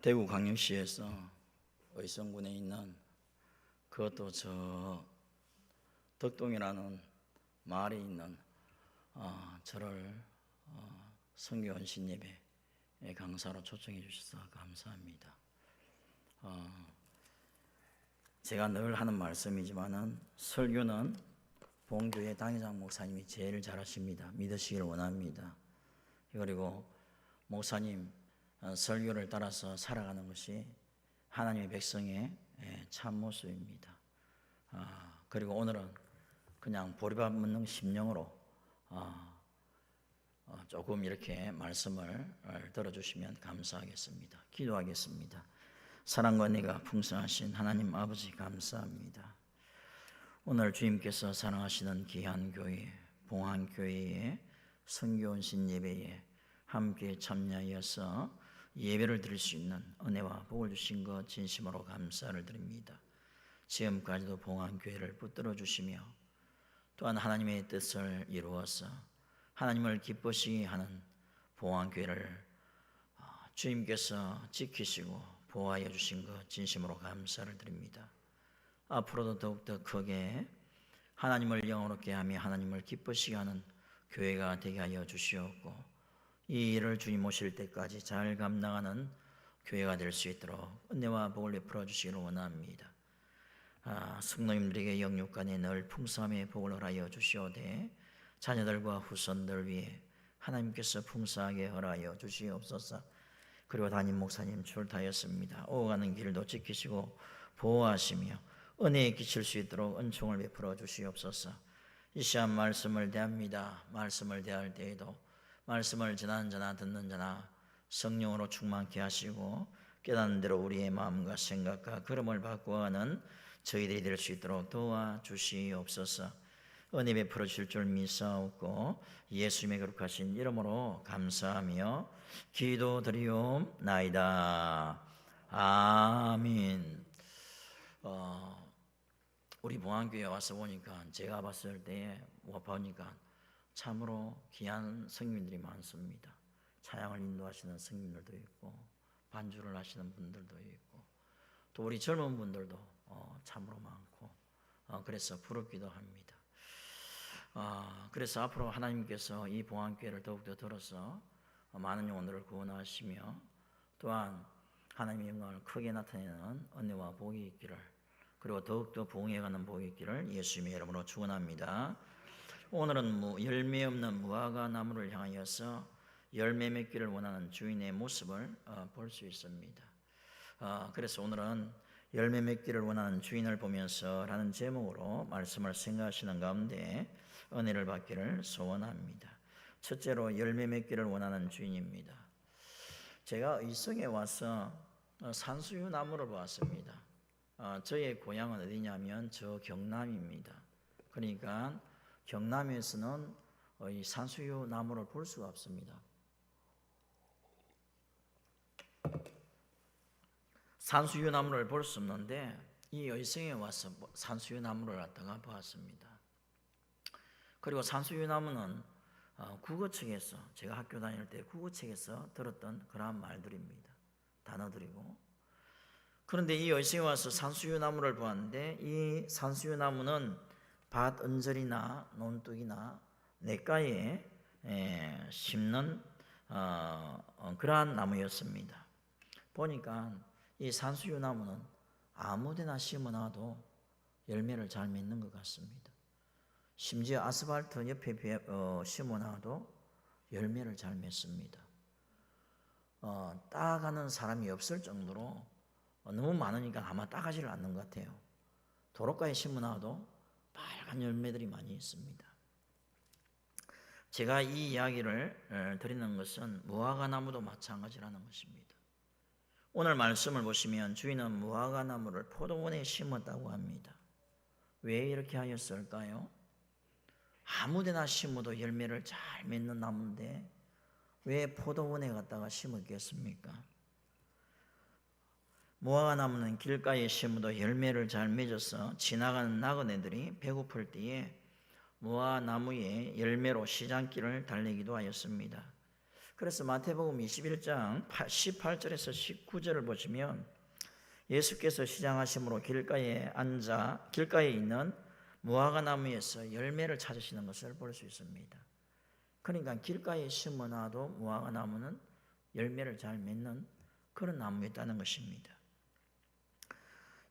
대구 광역시에서 의성군에 있는 그것도 저 덕동이라는 마을에 있는 저를 선교 헌신 예배 강사로 초청해 주셔서 감사합니다. 제가 늘 하는 말씀이지만은 설교는 본교회 당회장 목사님이 제일 잘하십니다. 믿으시기를 원합니다. 그리고 목사님 설교를 따라서 살아가는 것이 하나님의 백성의 참 모습입니다. 그리고 오늘은 그냥 보리밥 먹는 심령으로 조금 이렇게 말씀을 들어주시면 감사하겠습니다. 기도하겠습니다. 사랑과 은혜가 풍성하신 하나님 아버지 감사합니다. 오늘 주님께서 사랑하시는 귀한 교회 봉안교회의 선교헌신 예배에 함께 참여하여서 예배를 드릴 수 있는 은혜와 복을 주신 것 진심으로 감사를 드립니다. 지금까지도 봉안교회를 붙들어 주시며 또한 하나님의 뜻을 이루어서 하나님을 기쁘시게 하는 봉안교회를 주님께서 지키시고 보호하여 주신 것 진심으로 감사를 드립니다. 앞으로도 더욱더 크게 하나님을 영원롭게 하며 하나님을 기쁘시게 하는 교회가 되게 하여 주시옵고 이 일을 주님 오실 때까지 잘 감당하는 교회가 될 수 있도록 은혜와 복을 베풀어 주시기를 원합니다. 성도님들에게 영육간에 늘 풍성함의 복을 허락하여 주시오되 자녀들과 후손들 위해 하나님께서 풍성하게 허락하여 주시옵소서. 그리고 담임 목사님 출타하였습니다. 오가는 길도 지키시고 보호하시며 은혜에 끼칠 수 있도록 은총을 베풀어 주시옵소서. 이 시간 말씀을 대합니다. 말씀을 대할 때에도 말씀을 전하는 자나 듣는 자나 성령으로 충만케 하시고 깨닫는 대로 우리의 마음과 생각과 걸음을 바꾸어가는 저희들이 될 수 있도록 도와주시옵소서. 은혜 베풀어 주실 줄 믿사옵고 예수님의 거룩하신 이름으로 감사하며 기도드리옵나이다. 아멘. 우리 봉안교회 와서 보니까 제가 봤을 때 보니까 참으로 귀한 성민들이 많습니다. 찬양을 인도하시는 성민들도 있고 반주를 하시는 분들도 있고 또 우리 젊은 분들도 참으로 많고 그래서 부럽기도 합니다. 그래서 앞으로 하나님께서 이 봉안교회를 더욱더 들어서 많은 영혼들을 구원하시며 또한 하나님의 영광을 크게 나타내는 은혜와 복이 있기를 그리고 더욱더 부흥해가는 복이 있기를 예수님의 이름으로 축원합니다. 오늘은 열매 없는 무화과 나무를 향하여서 열매 맺기를 원하는 주인의 모습을 볼 수 있습니다. 그래서 오늘은 열매 맺기를 원하는 주인을 보면서 라는 제목으로 말씀을 생각하시는 가운데 은혜를 받기를 소원합니다. 첫째로 열매 맺기를 원하는 주인입니다. 제가 의성에 와서 산수유 나무를 보았습니다. 저의 고향은 어디냐면 저 경남입니다. 그러니까 경남에서는 이 산수유 나무를 볼 수가 없습니다. 산수유 나무를 볼 수 없는데 이 의성에 와서 산수유 나무를 갖다가 보았습니다. 그리고 산수유 나무는 국어책에서 제가 학교 다닐 때 국어책에서 들었던 그러한 말들입니다. 단어들이고 그런데 이 의성에 와서 산수유 나무를 보았는데 이 산수유 나무는 밭 언저리나 논둑이나 냇가에 심는 그러한 나무였습니다. 보니까 이 산수유 나무는 아무데나 심어놔도 열매를 잘 맺는 것 같습니다. 심지어 아스팔트 옆에 심어놔도 열매를 잘 맺습니다. 따가는 사람이 없을 정도로 너무 많으니까 아마 따가지를 않는 것 같아요. 도로가에 심어놔도 빨간 열매들이 많이 있습니다. 제가 이 이야기를 드리는 것은 무화과 나무도 마찬가지라는 것입니다. 오늘 말씀을 보시면 주인은 무화과 나무를 포도원에 심었다고 합니다. 왜 이렇게 하였을까요? 아무데나 심어도 열매를 잘 맺는 나무인데 왜 포도원에 갖다가 심었겠습니까? 무화과 나무는 길가에 심어도 열매를 잘 맺어서 지나가는 나그네들이 배고플 때에 무화과 나무의 열매로 시장길을 달리기도 하였습니다. 그래서 마태복음 21장 18절에서 19절을 보시면 예수께서 시장하심으로 길가에 있는 무화과 나무에서 열매를 찾으시는 것을 볼 수 있습니다. 그러니까 길가에 심어놔도 무화과 나무는 열매를 잘 맺는 그런 나무였다는 것입니다.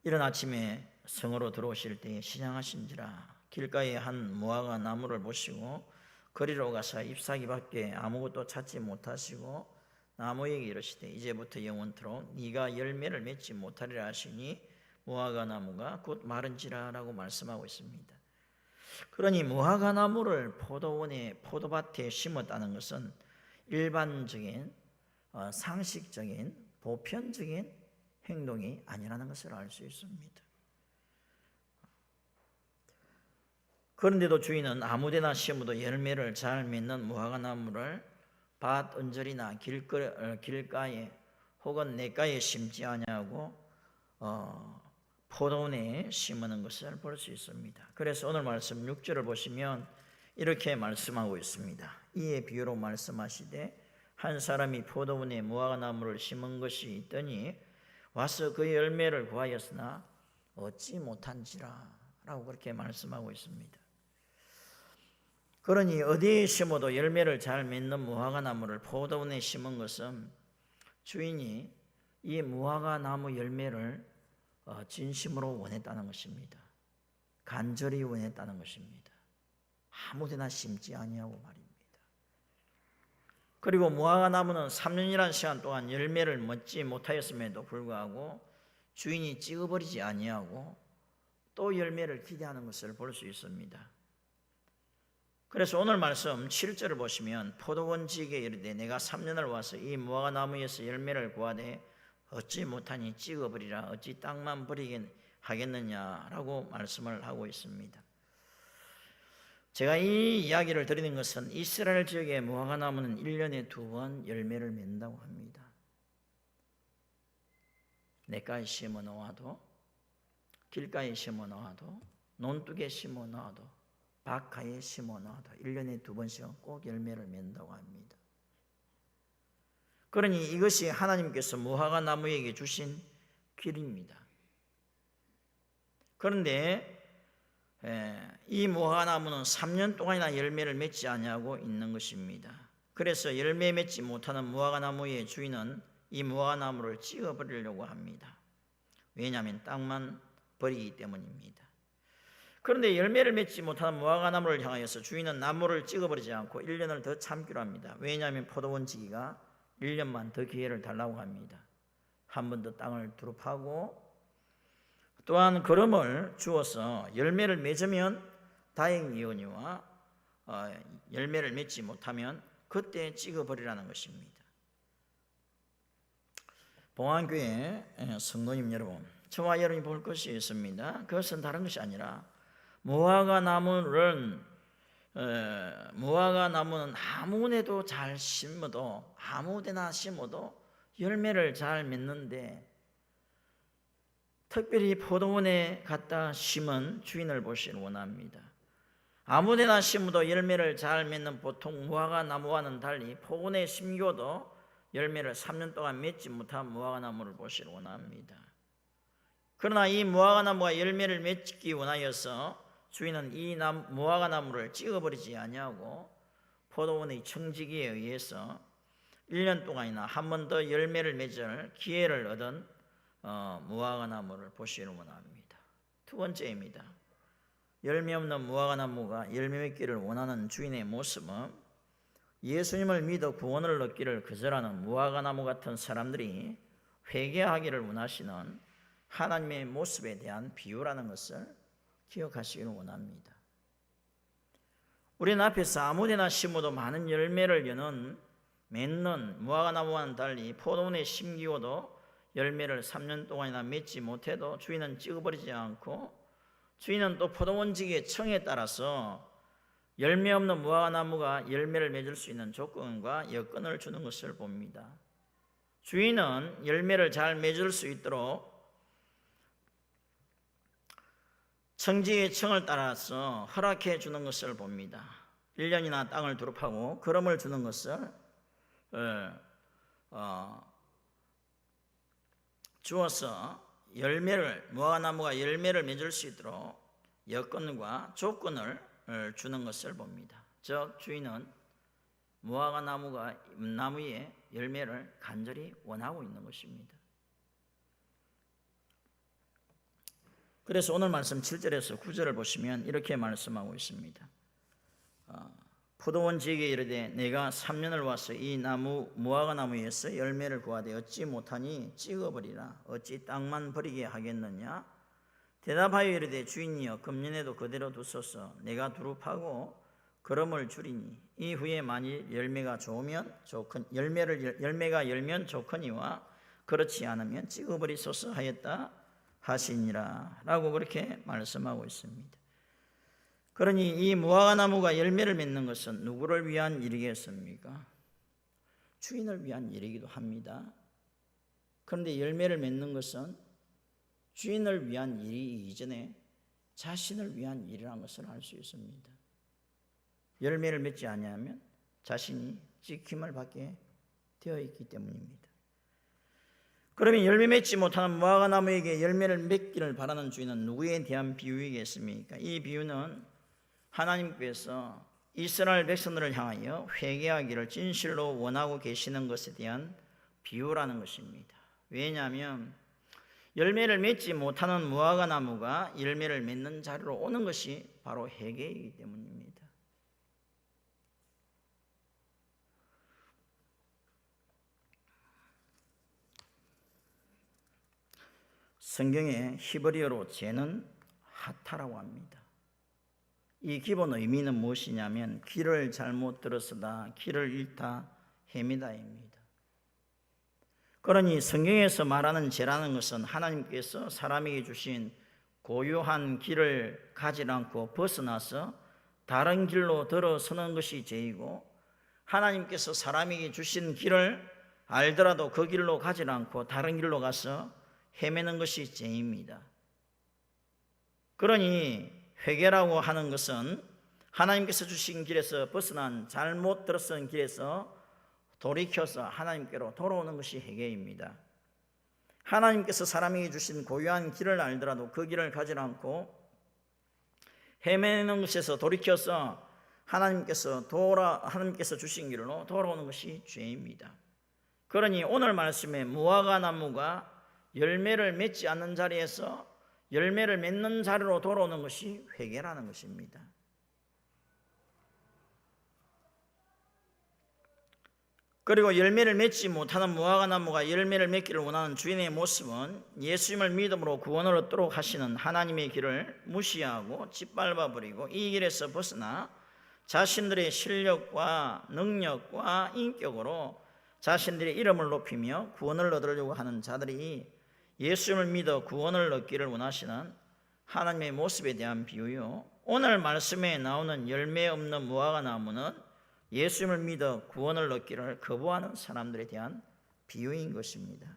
이른 아침에 성으로 들어오실 때에 시장하신지라 길가에 한 무화과 나무를 보시고 거리로 가서 잎사귀밖에 아무것도 찾지 못하시고 나무에게 이르시되 이제부터 영원토록 네가 열매를 맺지 못하리라 하시니 무화과 나무가 곧 마른지라 라고 말씀하고 있습니다. 그러니 무화과 나무를 포도밭에 심었다는 것은 일반적인 상식적인 보편적인 행동이 아니라는 것을 알 수 있습니다. 그런데도 주인은 아무데나 심어도 열매를 잘 맺는 무화과 나무를 밭 언저리나 길가에 혹은 냇가에 심지 아니하고 포도원에 심는 것을 볼 수 있습니다. 그래서 오늘 말씀 6절을 보시면 이렇게 말씀하고 있습니다. 이에 비유로 말씀하시되 한 사람이 포도원에 무화과 나무를 심은 것이 있더니 와서 그 열매를 구하였으나 얻지 못한지라 라고 그렇게 말씀하고 있습니다. 그러니 어디에 심어도 열매를 잘 맺는 무화과 나무를 포도원에 심은 것은 주인이 이 무화과 나무 열매를 진심으로 원했다는 것입니다. 간절히 원했다는 것입니다. 아무데나 심지 아니하고 말입니다. 그리고 무화과 나무는 3년이라는 시간 동안 열매를 맺지 못하였음에도 불구하고 주인이 찍어버리지 아니하고 또 열매를 기대하는 것을 볼 수 있습니다. 그래서 오늘 말씀 7절을 보시면 포도원 지기에 이르되 내가 3년을 와서 이 무화과 나무에서 열매를 구하되 얻지 못하니 찍어버리라 어찌 땅만 버리게 하겠느냐라고 말씀을 하고 있습니다. 제가 이 이야기를 드리는 것은 이스라엘 지역의 무화과 나무는 1년에 2번 열매를 맺는다고 합니다. 냇가에 심어 놓아도 길가에 심어 놓아도 논둑에 심어 놓아도 밭가에 심어 놓아도 1년에 2번씩은 꼭 열매를 맺는다고 합니다. 그러니 이것이 하나님께서 무화과 나무에게 주신 길입니다. 그런데 이 무화과 나무는 3년 동안이나 열매를 맺지 아니하고 있는 것입니다. 그래서 열매 맺지 못하는 무화과 나무의 주인은 이 무화과 나무를 찍어버리려고 합니다. 왜냐하면 땅만 버리기 때문입니다. 그런데 열매를 맺지 못하는 무화과 나무를 향하여서 주인은 나무를 찍어버리지 않고 1년을 더 참기로 합니다. 왜냐하면 포도원 지기가 1년만 더 기회를 달라고 합니다. 한 번 더 땅을 두릅하고 또한 걸음을 주어서 열매를 맺으면 다행이오니와 열매를 맺지 못하면 그때 찍어버리라는 것입니다. 봉안교회 성도님 여러분, 저와 여러분이 볼 것이 있습니다. 그것은 다른 것이 아니라 무화과 나무는 아무데도 잘 심어도 아무데나 심어도 열매를 잘 맺는데 특별히 포도원에 갖다 심은 주인을 보시길 원합니다. 아무데나 심어도 열매를 잘 맺는 보통 무화과 나무와는 달리 포도원에 심겨도 열매를 3년 동안 맺지 못한 무화과 나무를 보시길 원합니다. 그러나 이 무화과 나무가 열매를 맺기 원하여서 주인은 이 무화과 나무를 찍어버리지 아니하고 포도원의 청지기에 의해서 1년 동안이나 한 번 더 열매를 맺을 기회를 얻은 무화과 나무를 보시기를 원합니다. 두 번째입니다. 열매 없는 무화과 나무가 열매 맺기를 원하는 주인의 모습은 예수님을 믿어 구원을 얻기를 거절하는 무화과 나무 같은 사람들이 회개하기를 원하시는 하나님의 모습에 대한 비유라는 것을 기억하시기를 원합니다. 우리는 앞에서 아무데나 심어도 많은 열매를 맺는 무화과 나무와는 달리 포도원에 심기고도 열매를 3년 동안이나 맺지 못해도 주인은 찍어버리지 않고 주인은 또 포도원지기의 청에 따라서 열매 없는 무화과 나무가 열매를 맺을 수 있는 조건과 여건을 주는 것을 봅니다. 주인은 열매를 잘 맺을 수 있도록 청지의 청을 따라서 허락해 주는 것을 봅니다. 1년이나 땅을 두릅하고 걸음을 주는 것을 주어서 무화과 나무가 열매를 맺을 수 있도록 여건과 조건을 주는 것을 봅니다. 즉 주인은 무화과 나무의 열매를 간절히 원하고 있는 것입니다. 그래서 오늘 말씀 7절에서 9절을 보시면 이렇게 말씀하고 있습니다. 포도원 지에게 이르되 내가 3년을 와서 이 무화과 나무에서 열매를 구하되 얻지 못하니 찍어버리라. 어찌 땅만 버리게 하겠느냐? 대답하여 이르되 주인이여 금년에도 그대로 두소서. 내가 두루 파고 거름을 주리니 이후에 만일 열매가 열면 좋거니와 그렇지 않으면 찍어버리소서 하였다 하시니라 라고 그렇게 말씀하고 있습니다. 그러니 이 무화과 나무가 열매를 맺는 것은 누구를 위한 일이겠습니까? 주인을 위한 일이기도 합니다. 그런데 열매를 맺는 것은 주인을 위한 일이 이전에 자신을 위한 일이라는 것을 알 수 있습니다. 열매를 맺지 아니하면 자신이 찍힘을 받게 되어 있기 때문입니다. 그러면 열매 맺지 못하는 무화과 나무에게 열매를 맺기를 바라는 주인은 누구에 대한 비유이겠습니까? 이 비유는 하나님께서 이스라엘 백성들을 향하여 회개하기를 진실로 원하고 계시는 것에 대한 비유라는 것입니다. 왜냐하면 열매를 맺지 못하는 무화과 나무가 열매를 맺는 자리로 오는 것이 바로 회개이기 때문입니다. 성경에 히브리어로 죄는 하타라고 합니다. 이 기본 의미는 무엇이냐면 길을 잘못 들었으다, 길을 잃다, 헤매다입니다. 그러니 성경에서 말하는 죄라는 것은 하나님께서 사람에게 주신 고유한 길을 가지 않고 벗어나서 다른 길로 들어서는 것이 죄이고, 하나님께서 사람에게 주신 길을 알더라도 그 길로 가지 않고 다른 길로 가서 헤매는 것이 죄입니다. 그러니 회개라고 하는 것은 하나님께서 주신 길에서 벗어난 잘못 들어선 길에서 돌이켜서 하나님께로 돌아오는 것이 회개입니다. 하나님께서 사람에게 주신 고유한 길을 알더라도 그 길을 가지 않고 헤매는 것에서 돌이켜서 하나님께서 주신 길로 돌아오는 것이 죄입니다. 그러니 오늘 말씀에 무화과 나무가 열매를 맺지 않는 자리에서 열매를 맺는 자리로 돌아오는 것이 회개라는 것입니다. 그리고 열매를 맺지 못하는 무화과 나무가 열매를 맺기를 원하는 주인의 모습은 예수님을 믿음으로 구원을 얻도록 하시는 하나님의 길을 무시하고 짓밟아 버리고 이 길에서 벗어나 자신들의 실력과 능력과 인격으로 자신들의 이름을 높이며 구원을 얻으려고 하는 자들이 예수님을 믿어 구원을 얻기를 원하시는 하나님의 모습에 대한 비유요, 오늘 말씀에 나오는 열매 없는 무화과 나무는 예수님을 믿어 구원을 얻기를 거부하는 사람들에 대한 비유인 것입니다.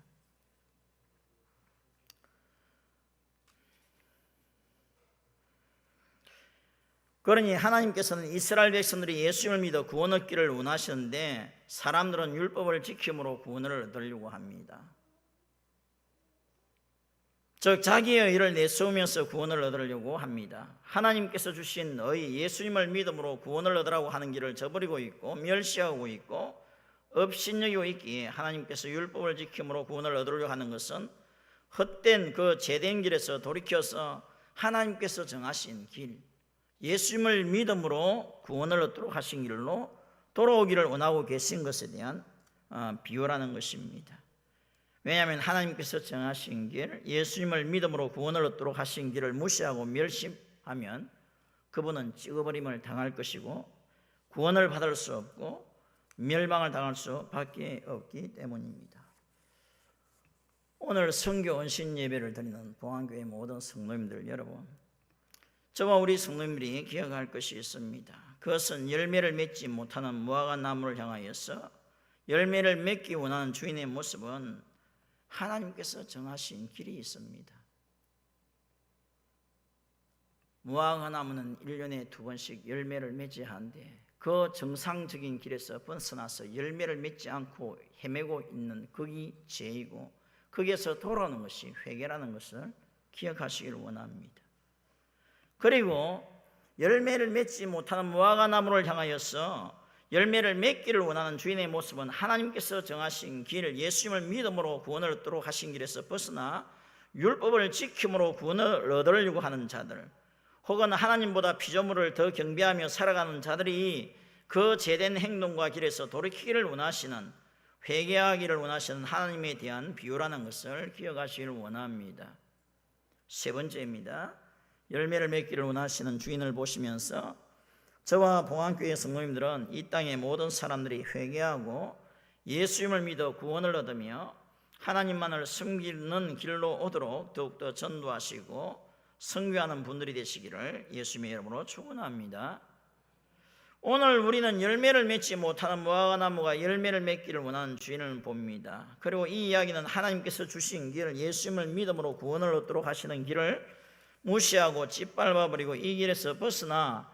그러니 하나님께서는 이스라엘 백성들이 예수님을 믿어 구원 얻기를 원하시는데 사람들은 율법을 지킴으로 구원을 얻으려고 합니다. 즉 자기의 의를 내세우면서 구원을 얻으려고 합니다. 하나님께서 주신 의 예수님을 믿음으로 구원을 얻으라고 하는 길을 저버리고 있고 멸시하고 있고 업신여기고 있기에 하나님께서 율법을 지킴으로 구원을 얻으려고 하는 것은 헛된 그 죄된 길에서 돌이켜서 하나님께서 정하신 길, 예수님을 믿음으로 구원을 얻도록 하신 길로 돌아오기를 원하고 계신 것에 대한 비유라는 것입니다. 왜냐하면 하나님께서 정하신 길, 예수님을 믿음으로 구원을 얻도록 하신 길을 무시하고 멸시하면 그분은 찍어버림을 당할 것이고 구원을 받을 수 없고 멸망을 당할 수밖에 없기 때문입니다. 오늘 성교 언신 예배를 드리는 봉안교회 모든 성도님들 여러분, 저와 우리 성도님들이 기억할 것이 있습니다. 그것은 열매를 맺지 못하는 무화과 나무를 향하여서 열매를 맺기 원하는 주인의 모습은 하나님께서 정하신 길이 있습니다. 무화과 나무는 1년에 2번씩 열매를 맺어야 하는데 그 정상적인 길에서 벗어나서 열매를 맺지 않고 헤매고 있는 그게 죄이고, 거기에서 돌아오는 것이 회개라는 것을 기억하시기를 원합니다. 그리고 열매를 맺지 못하는 무화과 나무를 향하여서 열매를 맺기를 원하는 주인의 모습은 하나님께서 정하신 길, 예수님을 믿음으로 구원을 얻도록 하신 길에서 벗어나 율법을 지킴으로 구원을 얻으려고 하는 자들, 혹은 하나님보다 피조물을 더 경배하며 살아가는 자들이 그 죄된 행동과 길에서 돌이키기를 원하시는, 회개하기를 원하시는 하나님에 대한 비유라는 것을 기억하시기를 원합니다. 세 번째입니다. 열매를 맺기를 원하시는 주인을 보시면서 저와 봉안교회 성도님들은 이 땅의 모든 사람들이 회개하고 예수님을 믿어 구원을 얻으며 하나님만을 섬기는 길로 오도록 더욱더 전도하시고 선교하는 분들이 되시기를 예수님의 이름으로 축원합니다. 오늘 우리는 열매를 맺지 못하는 무화과 나무가 열매를 맺기를 원하는 주인을 봅니다. 그리고 이 이야기는 하나님께서 주신 길, 예수님을 믿음으로 구원을 얻도록 하시는 길을 무시하고 짓밟아버리고 이 길에서 벗어나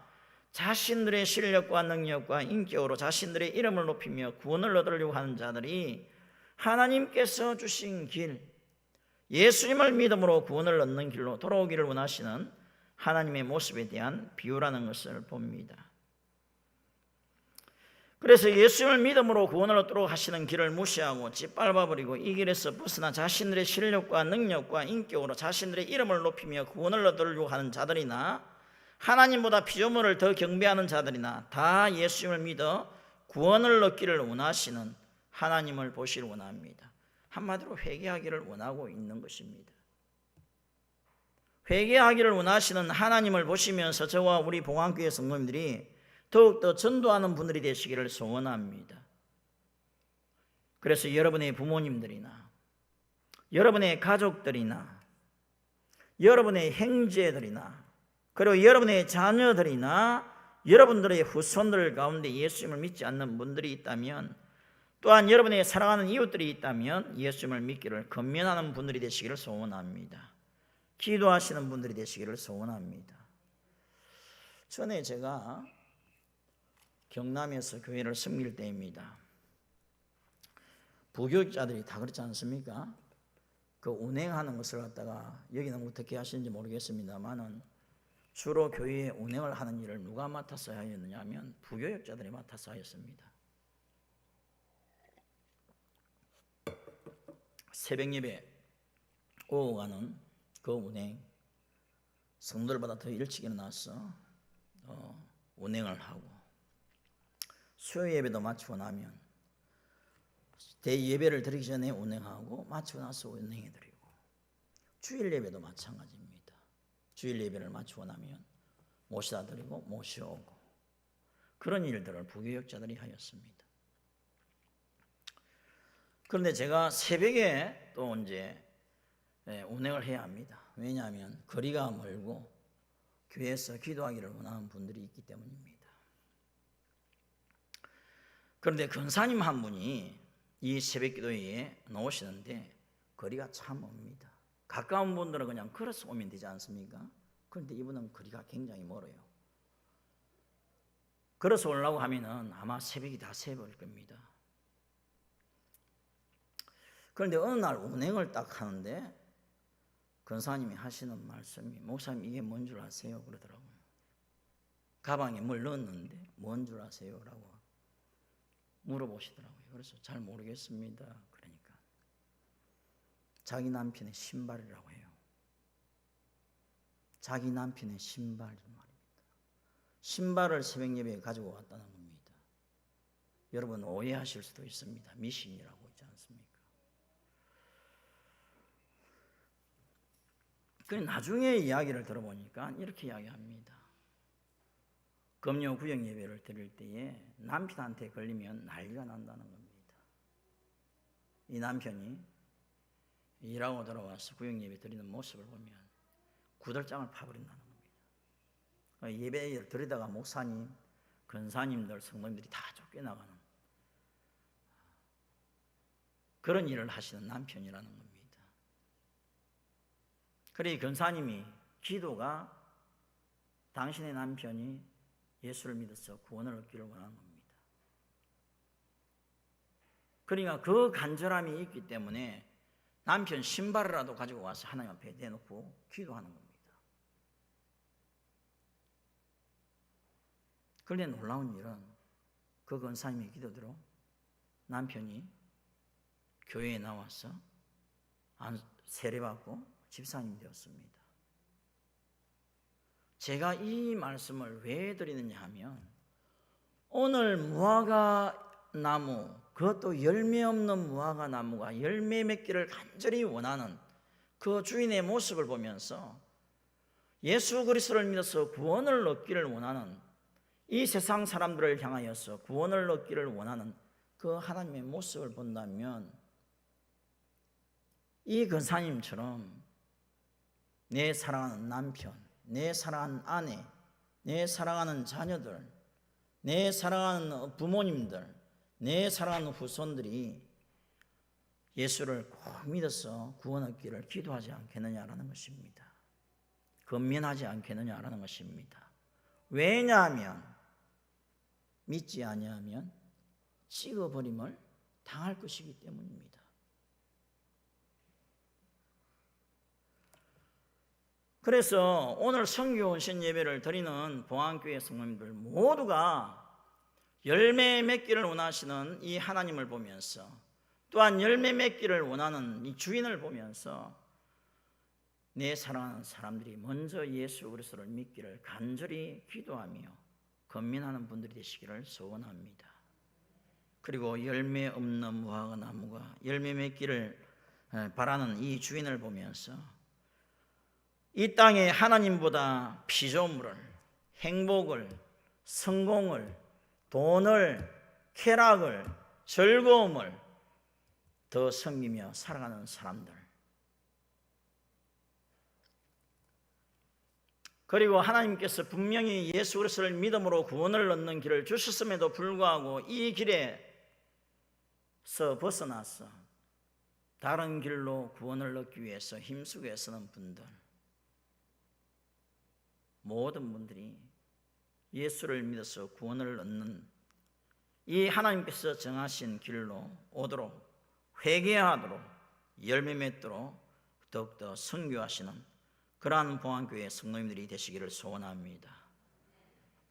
자신들의 실력과 능력과 인격으로 자신들의 이름을 높이며 구원을 얻으려고 하는 자들이 하나님께서 주신 길, 예수님을 믿음으로 구원을 얻는 길로 돌아오기를 원하시는 하나님의 모습에 대한 비유라는 것을 봅니다. 그래서 예수님을 믿음으로 구원을 얻도록 하시는 길을 무시하고 짓밟아버리고 이 길에서 벗어나 자신들의 실력과 능력과 인격으로 자신들의 이름을 높이며 구원을 얻으려고 하는 자들이나 하나님보다 피조물을 더 경배하는 자들이나 다 예수님을 믿어 구원을 얻기를 원하시는 하나님을 보시길 원합니다. 한마디로 회개하기를 원하고 있는 것입니다. 회개하기를 원하시는 하나님을 보시면서 저와 우리 봉안교회 성도님들이 더욱더 전도하는 분들이 되시기를 소원합니다. 그래서 여러분의 부모님들이나 여러분의 가족들이나 여러분의 형제들이나 그리고 여러분의 자녀들이나 여러분들의 후손들 가운데 예수님을 믿지 않는 분들이 있다면, 또한 여러분의 사랑하는 이웃들이 있다면 예수님을 믿기를 권면하는 분들이 되시기를 소원합니다. 기도하시는 분들이 되시기를 소원합니다. 전에 제가 경남에서 교회를 섬길 때입니다. 부교육자들이 다 그렇지 않습니까? 그 운행하는 것을 갖다가 여기는 어떻게 하시는지 모르겠습니다만은 주로 교회에 운행을 하는 일을 누가 맡아서 하였느냐 하면 부교육자들이 맡아서 하였습니다. 새벽 예배 오고 가는 그 운행, 성도들보다 더 일찍 일어나서 운행을 하고, 수요 예배도 마치고 나면 대예배를 드리기 전에 운행하고 마치고 나서 운행해 드리고, 주일 예배도 마찬가지입니다. 주일 예배를 마치고 나면 모시다 드리고 모셔오고, 그런 일들을 부교육자들이 하였습니다. 그런데 제가 새벽에 또 이제 운행을 해야 합니다. 왜냐하면 거리가 멀고 교회에서 기도하기를 원하는 분들이 있기 때문입니다. 그런데 권사님 한 분이 이 새벽 기도회에 나오시는데 거리가 참 멉니다. 가까운 분들은 그냥 걸어서 오면 되지 않습니까? 그런데 이분은 거리가 굉장히 멀어요. 걸어서 오려고 하면은 아마 새벽이 다 새버릴 겁니다. 그런데 어느 날 운행을 딱 하는데 권사님이 하시는 말씀이, 목사님 이게 뭔 줄 아세요? 그러더라고요. 가방에 뭘 넣었는데 뭔 줄 아세요? 라고 물어보시더라고요. 그래서 잘 모르겠습니다. 그러니까 자기 남편의 신발이라고 해요. 자기 남편의 신발 좀 말입니다. 신발을 새벽 예배에 가지고 왔다는 겁니다. 여러분 오해하실 수도 있습니다. 미신이라고 있지 않습니까? 그래 나중에 이야기를 들어보니까 이렇게 이야기합니다. 금요 구역 예배를 드릴 때에 남편한테 걸리면 난리가 난다는 겁니다. 이 남편이 일하고 들어와서 구역 예배 드리는 모습을 보면 구들장을 파버린다는 겁니다. 예배를 드리다가 목사님, 권사님들, 성도님들이 다 쫓겨나가는 그런 일을 하시는 남편이라는 겁니다. 그래 권사님이 기도가 당신의 남편이 예수를 믿어서 구원을 얻기를 원하는 겁니다. 그러니까 그 간절함이 있기 때문에 남편 신발이라도 가지고 와서 하나님 앞에 내놓고 기도하는 겁니다. 그런데 놀라운 일은 그 권사님의 기도대로 남편이 교회에 나와서 세례받고 집사님 되었습니다. 제가 이 말씀을 왜 드리느냐 하면 오늘 무화과 나무, 그것도 열매 없는 무화과 나무가 열매 맺기를 간절히 원하는 그 주인의 모습을 보면서 예수 그리스도를 믿어서 구원을 얻기를 원하는 이 세상 사람들을 향하여서 구원을 얻기를 원하는 그 하나님의 모습을 본다면 이 권사님처럼 내 사랑하는 남편, 내 사랑하는 아내, 내 사랑하는 자녀들, 내 사랑하는 부모님들, 내 사랑하는 후손들이 예수를 꼭 믿어서 구원 얻기를 기도하지 않겠느냐라는 것입니다. 건면하지 않겠느냐라는 것입니다. 왜냐하면 믿지 아니하면 찍어버림을 당할 것이기 때문입니다. 그래서 오늘 성교원신 예배를 드리는 봉안교회 성도님들 모두가 열매 맺기를 원하시는 이 하나님을 보면서 또한 열매 맺기를 원하는 이 주인을 보면서 내 사랑하는 사람들이 먼저 예수 그리스도를 믿기를 간절히 기도하며 건면하는 분들이 되시기를 소원합니다. 그리고 열매 없는 무화과 나무가 열매 맺기를 바라는 이 주인을 보면서 이 땅에 하나님보다 피조물을, 행복을, 성공을, 돈을, 쾌락을, 즐거움을 더 섬기며 살아가는 사람들, 그리고 하나님께서 분명히 예수 그리스도를 믿음으로 구원을 얻는 길을 주셨음에도 불구하고 이 길에서 벗어나서 다른 길로 구원을 얻기 위해서 힘쓰고 애쓰는 분들, 모든 분들이 예수를 믿어서 구원을 얻는 이 하나님께서 정하신 길로 오도록, 회개하도록, 열매 맺도록 더욱더 선교하시는 그러한 봉안교회 성도님들이 되시기를 소원합니다.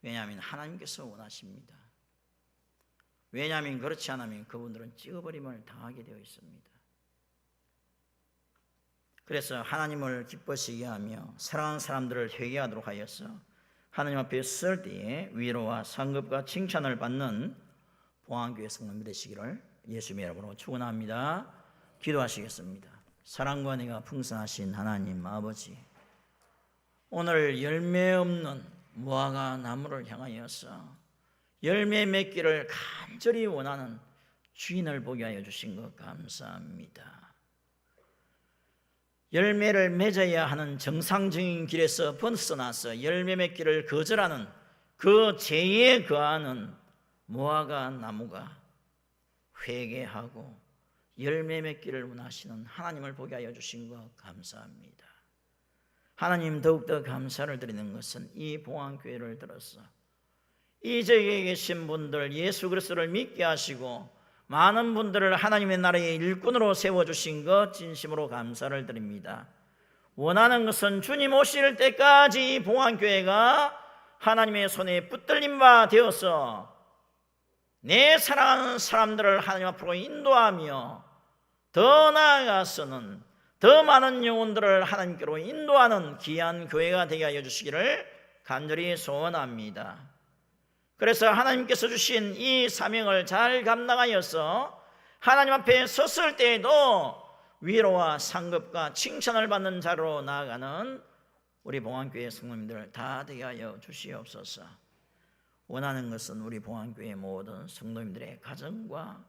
왜냐하면 하나님께서 원하십니다. 왜냐하면 그렇지 않으면 그분들은 찍어버림을 당하게 되어 있습니다. 그래서 하나님을 기뻐시게 하며 사랑하는 사람들을 회개하도록 하여서 하나님 앞에 설 때에 위로와 상급과 칭찬을 받는 봉안교회 성도님 되시기를 예수님의 이름으로 축원합니다. 기도하시겠습니다. 사랑과 은혜가 풍성하신 하나님 아버지, 오늘 열매 없는 무화과 나무를 향하여서 열매 맺기를 간절히 원하는 주인을 보게 하여 주신 것 감사합니다. 열매를 맺어야 하는 정상적인 길에서 벗어나서 열매 맺기를 거절하는 그 죄에 거하는 무화과 나무가 회개하고 열매 맺기를 원하시는 하나님을 보게 하여 주신 것 감사합니다. 하나님, 더욱더 감사를 드리는 것은 이 봉안교회를 들어서 이 지역에 계신 분들 예수 그리스도를 믿게 하시고 많은 분들을 하나님의 나라의 일꾼으로 세워주신 것 진심으로 감사를 드립니다. 원하는 것은 주님 오실 때까지 이 봉안교회가 하나님의 손에 붙들린 바 되어서 내 사랑하는 사람들을 하나님 앞으로 인도하며 더 나아가서는 더 많은 영혼들을 하나님께로 인도하는 귀한 교회가 되게 하여 주시기를 간절히 소원합니다. 그래서 하나님께서 주신 이 사명을 잘 감당하여서 하나님 앞에 섰을 때에도 위로와 상급과 칭찬을 받는 자로 나아가는 우리 봉안교회 성도님들 다 되게 하여 주시옵소서. 원하는 것은 우리 봉안교회 모든 성도님들의 가정과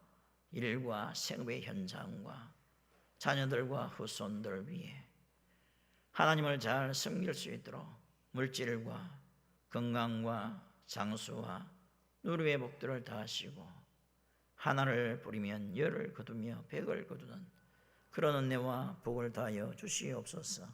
일과 생업의 현장과 자녀들과 후손들을 위해 하나님을 잘 섬길 수 있도록 물질과 건강과 장수와 누리의 복들을 다하시고 하나를 부리면 열을 거두며 백을 거두는 그런 은혜와 복을 다하여 주시옵소서.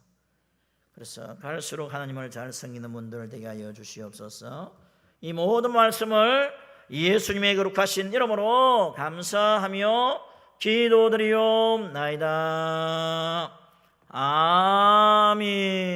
그래서 갈수록 하나님을 잘 섬기는 분들 되게 하여 주시옵소서. 이 모든 말씀을 예수님의 거룩하신 이름으로 감사하며 기도드리옵나이다. 아멘.